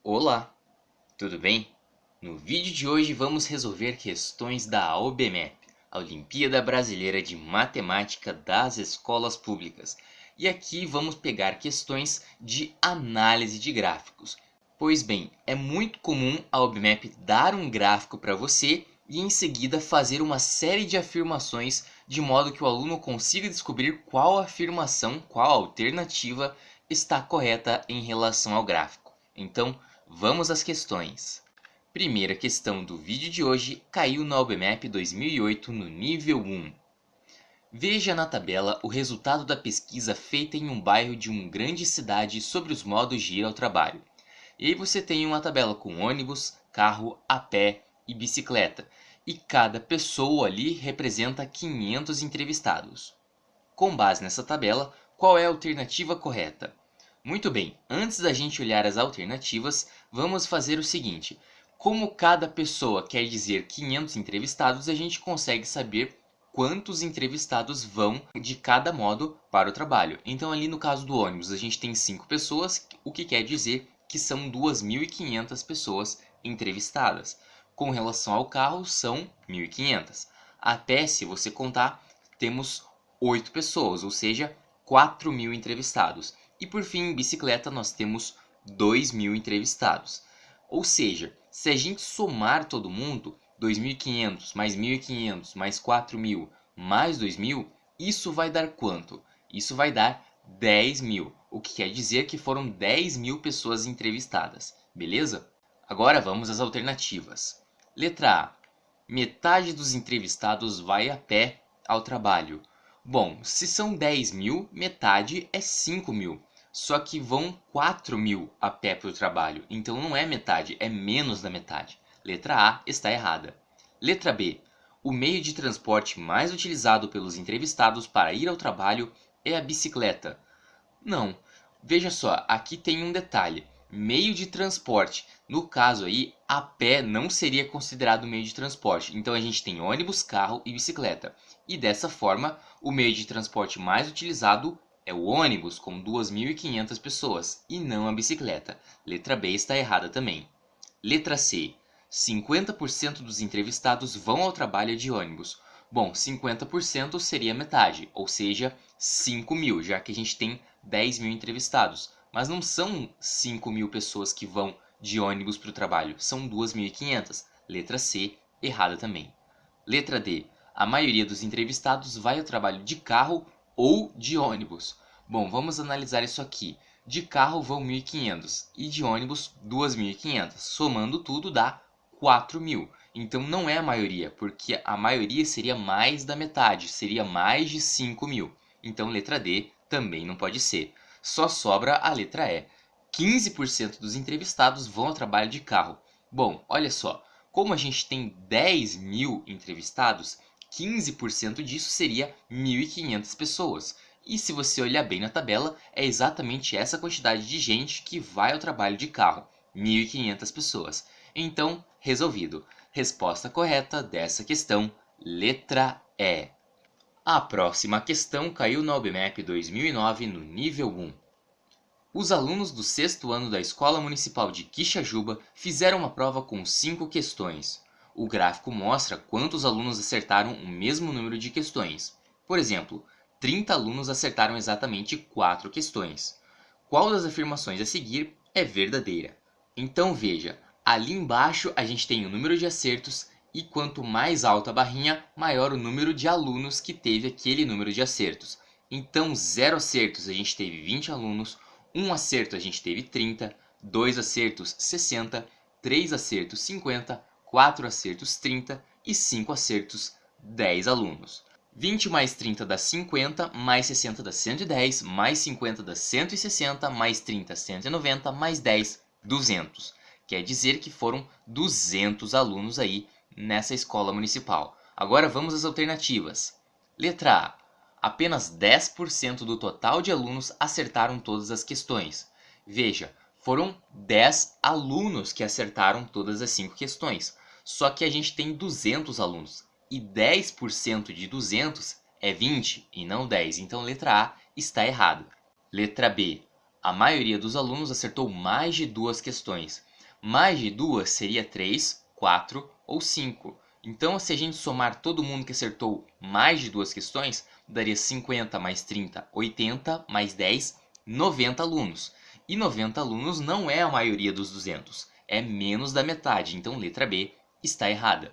Olá, tudo bem? No vídeo de hoje vamos resolver questões da OBMEP, a Olimpíada Brasileira de Matemática das Escolas Públicas. E aqui vamos pegar questões de análise de gráficos. Pois bem, é muito comum a OBMEP dar um gráfico para você e em seguida fazer uma série de afirmações de modo que o aluno consiga descobrir qual afirmação, qual alternativa está correta em relação ao gráfico. Então, vamos às questões. Primeira questão do vídeo de hoje caiu na OBMEP 2008 no nível 1. Veja na tabela o resultado da pesquisa feita em um bairro de uma grande cidade sobre os modos de ir ao trabalho. E aí você tem uma tabela com ônibus, carro, a pé e bicicleta. E cada pessoa ali representa 500 entrevistados. Com base nessa tabela, qual é a alternativa correta? Muito bem, antes da gente olhar as alternativas, vamos fazer o seguinte. Como cada pessoa quer dizer 500 entrevistados, a gente consegue saber quantos entrevistados vão de cada modo para o trabalho. Então ali no caso do ônibus, a gente tem 5 pessoas, o que quer dizer que são 2.500 pessoas entrevistadas. Com relação ao carro, são 1.500. A pé, se você contar, temos 8 pessoas, ou seja, 4.000 entrevistados. E por fim, em bicicleta, nós temos 2.000 entrevistados. Ou seja, se a gente somar todo mundo, 2.500 mais 1.500 mais 4.000 mais 2.000, isso vai dar quanto? Isso vai dar 10.000, o que quer dizer que foram 10.000 pessoas entrevistadas, beleza? Agora vamos às alternativas. Letra A. Metade dos entrevistados vai a pé ao trabalho. Bom, se são 10.000, metade é 5.000. Só que vão 4.000 a pé para o trabalho. Então não é metade, é menos da metade. Letra A está errada. Letra B. O meio de transporte mais utilizado pelos entrevistados para ir ao trabalho é a bicicleta. Não. Veja só, aqui tem um detalhe. Meio de transporte. No caso aí, a pé não seria considerado meio de transporte. Então a gente tem ônibus, carro e bicicleta. E dessa forma, o meio de transporte mais utilizado é o ônibus, com 2.500 pessoas, e não a bicicleta. Letra B está errada também. Letra C. 50% dos entrevistados vão ao trabalho de ônibus. Bom, 50% seria metade, ou seja, 5.000, já que a gente tem 10.000 entrevistados. Mas não são 5.000 pessoas que vão de ônibus para o trabalho, são 2.500. Letra C, errada também. Letra D. A maioria dos entrevistados vai ao trabalho de carro ou de ônibus. Bom, vamos analisar isso aqui. De carro vão 1.500 e de ônibus 2.500. Somando tudo dá 4.000. Então não é a maioria, porque a maioria seria mais da metade, seria mais de 5.000. Então letra D também não pode ser. Só sobra a letra E. 15% dos entrevistados vão ao trabalho de carro. Bom, olha só, como a gente tem 10.000 entrevistados, 15% disso seria 1.500 pessoas. E se você olhar bem na tabela, é exatamente essa quantidade de gente que vai ao trabalho de carro, 1.500 pessoas. Então, resolvido. Resposta correta dessa questão, letra E. A próxima questão caiu na OBMEP 2009 no nível 1. Os alunos do sexto ano da Escola Municipal de Quixajuba fizeram uma prova com 5 questões. O gráfico mostra quantos alunos acertaram o mesmo número de questões. Por exemplo, 30 alunos acertaram exatamente 4 questões. Qual das afirmações a seguir é verdadeira? Então veja, ali embaixo a gente tem o número de acertos e quanto mais alta a barrinha, maior o número de alunos que teve aquele número de acertos. Então 0 acertos a gente teve 20 alunos, 1 acerto a gente teve 30, 2 acertos 60, 3 acertos 50, 4 acertos 30 e 5 acertos 10 alunos. 20 mais 30 dá 50, mais 60 dá 110, mais 50 dá 160, mais 30 190, mais 10 200. Quer dizer que foram 200 alunos aí nessa escola municipal. Agora vamos às alternativas. Letra A. Apenas 10% do total de alunos acertaram todas as questões. Veja, foram 10 alunos que acertaram todas as 5 questões. Só que a gente tem 200 alunos. E 10% de 200 é 20 e não 10. Então, letra A está errado. Letra B. A maioria dos alunos acertou mais de 2 questões. Mais de 2 seria 3, 4 ou 5. Então, se a gente somar todo mundo que acertou mais de 2 questões, daria 50 mais 30, 80 mais 10, 90 alunos. E 90 alunos não é a maioria dos 200, é menos da metade. Então, letra B está errada.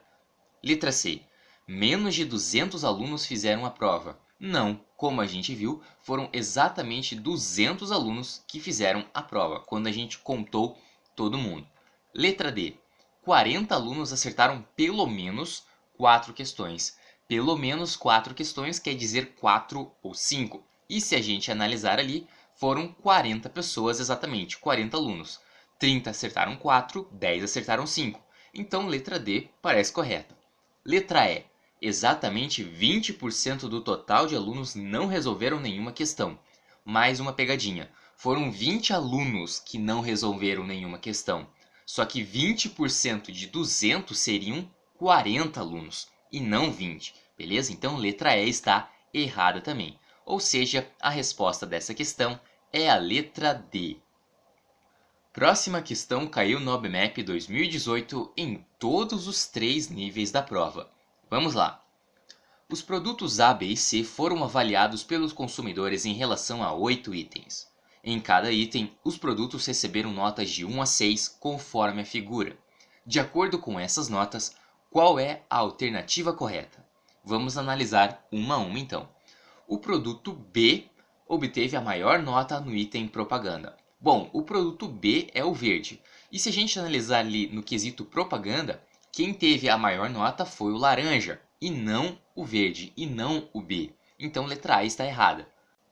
Letra C. Menos de 200 alunos fizeram a prova. Não, como a gente viu, foram exatamente 200 alunos que fizeram a prova, quando a gente contou todo mundo. Letra D. 40 alunos acertaram pelo menos 4 questões. Pelo menos 4 questões quer dizer 4 ou 5. E se a gente analisar ali, foram 40 pessoas exatamente, 40 alunos. 30 acertaram 4, 10 acertaram 5. Então, letra D parece correta. Letra E. Exatamente 20% do total de alunos não resolveram nenhuma questão. Mais uma pegadinha. Foram 20 alunos que não resolveram nenhuma questão. Só que 20% de 200 seriam 40 alunos e não 20. Beleza? Então, letra E está errada também. Ou seja, a resposta dessa questão é a letra D. Próxima questão caiu no OBMEP 2018 em todos os 3 níveis da prova. Vamos lá! Os produtos A, B e C foram avaliados pelos consumidores em relação a 8 itens. Em cada item, os produtos receberam notas de 1 a 6 conforme a figura. De acordo com essas notas, qual é a alternativa correta? Vamos analisar uma a uma então. O produto B obteve a maior nota no item propaganda. Bom, o produto B é o verde. E se a gente analisar ali no quesito propaganda, quem teve a maior nota foi o laranja, e não o verde, e não o B. Então, letra A está errada.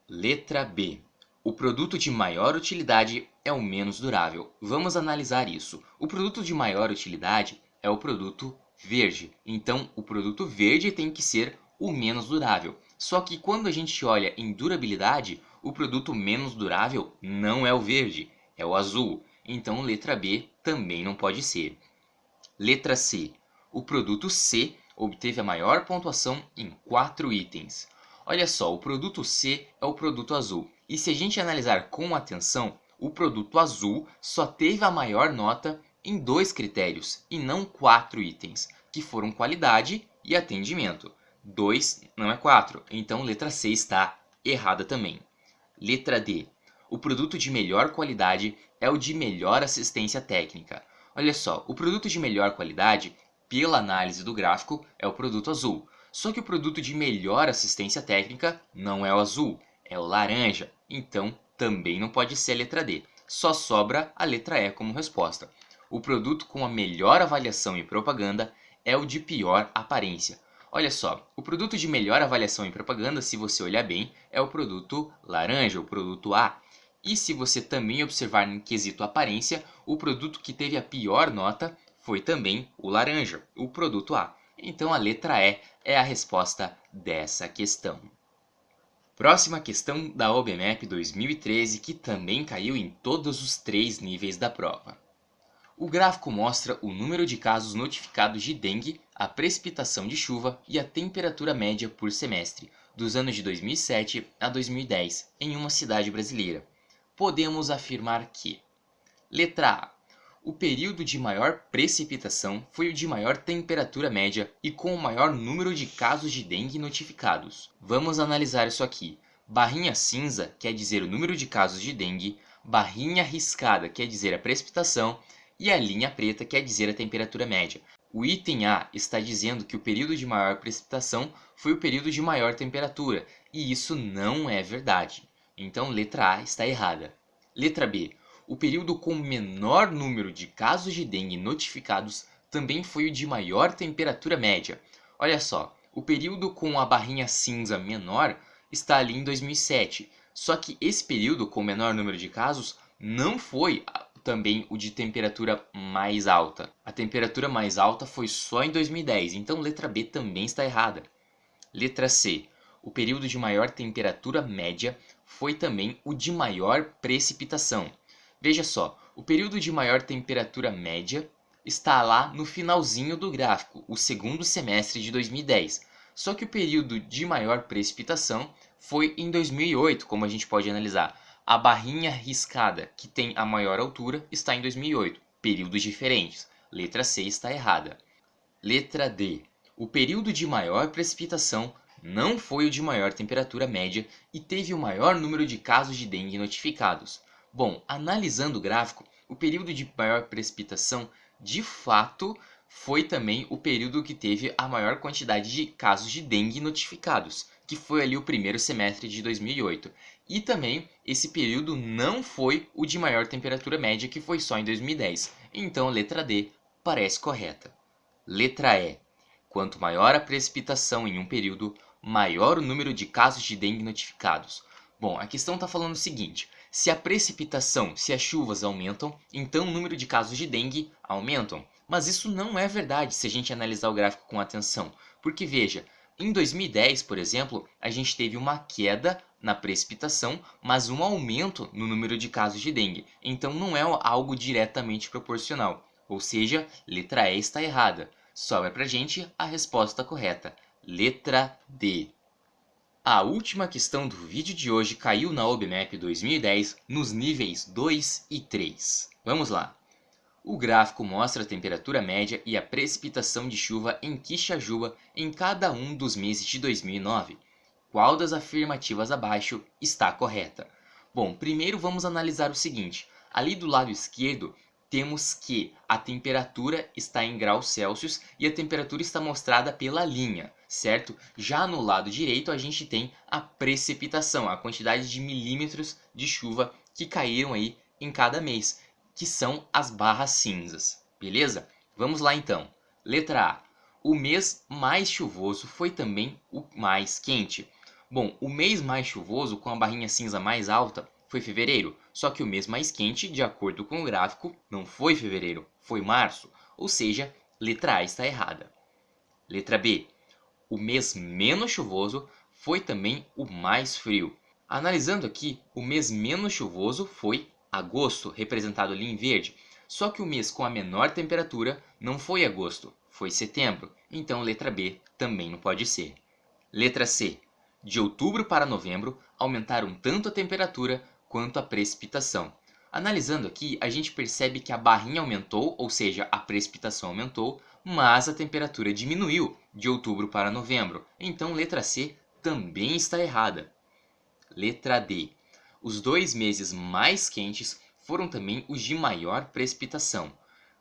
Letra B. O produto de maior utilidade é o menos durável. Vamos analisar isso. O produto de maior utilidade é o produto verde. Então, o produto verde tem que ser o menos durável. Só que quando a gente olha em durabilidade, o produto menos durável não é o verde, é o azul. Então, letra B também não pode ser. Letra C. O produto C obteve a maior pontuação em 4 itens. Olha só, o produto C é o produto azul. E se a gente analisar com atenção, o produto azul só teve a maior nota em 2 critérios e não 4 itens, que foram qualidade e atendimento. 2 não é 4, então letra C está errada também. Letra D. O produto de melhor qualidade é o de melhor assistência técnica. Olha só, o produto de melhor qualidade, pela análise do gráfico, é o produto azul. Só que o produto de melhor assistência técnica não é o azul, é o laranja. Então, também não pode ser a letra D. Só sobra a letra E como resposta. O produto com a melhor avaliação e propaganda é o de pior aparência. Olha só, o produto de melhor avaliação e propaganda, se você olhar bem, é o produto laranja, o produto A. E se você também observar no quesito aparência, o produto que teve a pior nota foi também o laranja, o produto A. Então a letra E é a resposta dessa questão. Próxima questão da OBMEP 2013, que também caiu em todos os 3 níveis da prova. O gráfico mostra o número de casos notificados de dengue, a precipitação de chuva e a temperatura média por semestre, dos anos de 2007 a 2010, em uma cidade brasileira. Podemos afirmar que: letra A. O período de maior precipitação foi o de maior temperatura média e com o maior número de casos de dengue notificados. Vamos analisar isso aqui. Barrinha cinza quer dizer o número de casos de dengue, barrinha riscada quer dizer a precipitação e a linha preta quer dizer a temperatura média. O item A está dizendo que o período de maior precipitação foi o período de maior temperatura, e isso não é verdade. Então, letra A está errada. Letra B. O período com menor número de casos de dengue notificados também foi o de maior temperatura média. Olha só, o período com a barrinha cinza menor está ali em 2007. Só que esse período com menor número de casos não foi também o de temperatura mais alta. A temperatura mais alta foi só em 2010, então letra B também está errada. Letra C. O período de maior temperatura média foi também o de maior precipitação. Veja só, o período de maior temperatura média está lá no finalzinho do gráfico, o segundo semestre de 2010. Só que o período de maior precipitação foi em 2008, como a gente pode analisar. A barrinha riscada, que tem a maior altura, está em 2008. períodos diferentes. Letra C está errada. Letra D. O período de maior precipitação não foi o de maior temperatura média e teve o maior número de casos de dengue notificados. Bom, analisando o gráfico, o período de maior precipitação de fato foi também o período que teve a maior quantidade de casos de dengue notificados, que foi ali o primeiro semestre de 2008. E também esse período não foi o de maior temperatura média, que foi só em 2010. Então, a letra D parece correta. Letra E. Quanto maior a precipitação em um período, maior o número de casos de dengue notificados. Bom, a questão está falando o seguinte: se a precipitação, se as chuvas aumentam, então o número de casos de dengue aumentam. Mas isso não é verdade se a gente analisar o gráfico com atenção. Porque veja, em 2010, por exemplo, a gente teve uma queda na precipitação, mas um aumento no número de casos de dengue. Então não é algo diretamente proporcional. Ou seja, letra E está errada. Sobra pra gente a resposta correta. Letra D. A última questão do vídeo de hoje caiu na OBMAP 2010 nos níveis 2 e 3. Vamos lá. O gráfico mostra a temperatura média e a precipitação de chuva em Quixajuba em cada um dos meses de 2009. Qual das afirmativas abaixo está correta? Bom, primeiro vamos analisar o seguinte. Ali do lado esquerdo, temos que a temperatura está em graus Celsius e a temperatura está mostrada pela linha, certo? Já no lado direito a gente tem a precipitação, a quantidade de milímetros de chuva que caíram aí em cada mês, que são as barras cinzas, beleza? Vamos lá então. Letra A. O mês mais chuvoso foi também o mais quente. Bom, o mês mais chuvoso com a barrinha cinza mais alta foi fevereiro, só que o mês mais quente, de acordo com o gráfico, não foi fevereiro, foi março, ou seja, letra A está errada. Letra B. O mês menos chuvoso foi também o mais frio. Analisando aqui, o mês menos chuvoso foi agosto, representado ali em verde, só que o mês com a menor temperatura não foi agosto, foi setembro, então letra B também não pode ser. Letra C. De outubro para novembro, aumentaram tanto a temperatura quanto a precipitação. Analisando aqui, a gente percebe que a barrinha aumentou, ou seja, a precipitação aumentou, mas a temperatura diminuiu de outubro para novembro. Então, letra C também está errada. Letra D. Os 2 meses mais quentes foram também os de maior precipitação.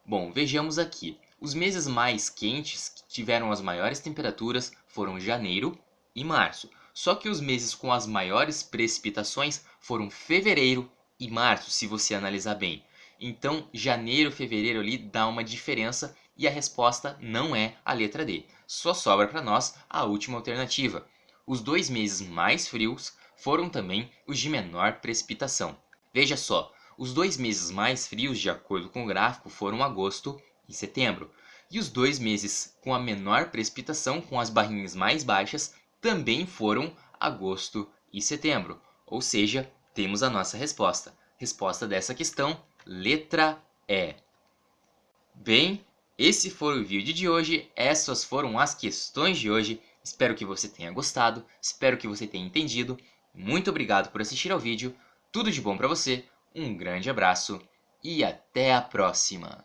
Bom, vejamos aqui. Os meses mais quentes que tiveram as maiores temperaturas foram janeiro e março. Só que os meses com as maiores precipitações foram fevereiro e março, se você analisar bem. Então, janeiro e fevereiro ali dá uma diferença e a resposta não é a letra D. Só sobra para nós a última alternativa. Os 2 meses mais frios foram também os de menor precipitação. Veja só, os 2 meses mais frios, de acordo com o gráfico, foram agosto e setembro. E os 2 meses com a menor precipitação, com as barrinhas mais baixas, também foram agosto e setembro. Ou seja, temos a nossa resposta. Resposta dessa questão, letra E. Bem, esse foi o vídeo de hoje. Essas foram as questões de hoje. Espero que você tenha gostado. Espero que você tenha entendido. Muito obrigado por assistir ao vídeo. Tudo de bom para você. Um grande abraço e até a próxima.